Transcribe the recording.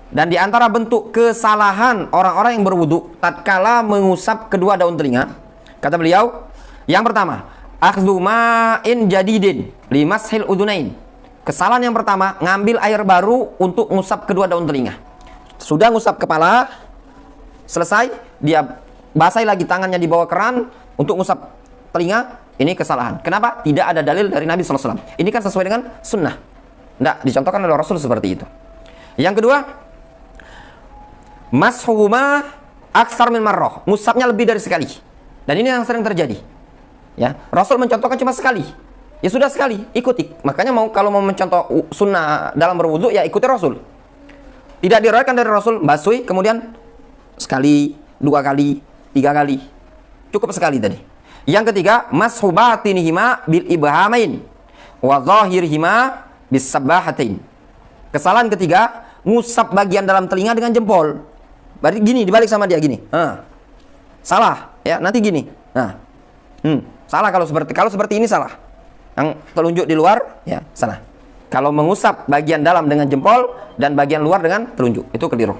Dan di antara bentuk kesalahan orang-orang yang berwudu tatkala mengusap kedua daun telinga, kata beliau, yang pertama, akhdhu ma'in jadidin limashil udunain. Kesalahan yang pertama, ngambil air baru untuk ngusap kedua daun telinga. Sudah ngusap kepala, selesai, dia basahi lagi tangannya di bawah keran untuk ngusap telinga. Ini kesalahan. Kenapa? Tidak ada dalil dari Nabi SAW. Ini kan sesuai dengan sunnah. Tidak dicontohkan oleh Rasul seperti itu. Yang kedua, mashuhuma aksar min marroh, ngusapnya lebih dari sekali. Dan ini yang sering terjadi. Ya, Rasul mencontohkan cuma sekali. Ya sudah sekali, ikuti. Makanya kalau mau mencontoh sunnah dalam berwudu, ya ikuti Rasul. Tidak diriwayatkan dari Rasul basuh kemudian sekali, 2 kali, 3 kali. Cukup sekali tadi. Yang ketiga, mashu batinihima bil ibhamain wa zahirihima bis sabahatain. Kesalahan ketiga, ngusap bagian dalam telinga dengan jempol. Berarti gini, dibalik sama dia gini. Salah, ya, nanti gini. Salah kalau seperti ini salah. Yang telunjuk di luar, ya, sana. Kalau mengusap bagian dalam dengan jempol dan bagian luar dengan telunjuk, itu keliru.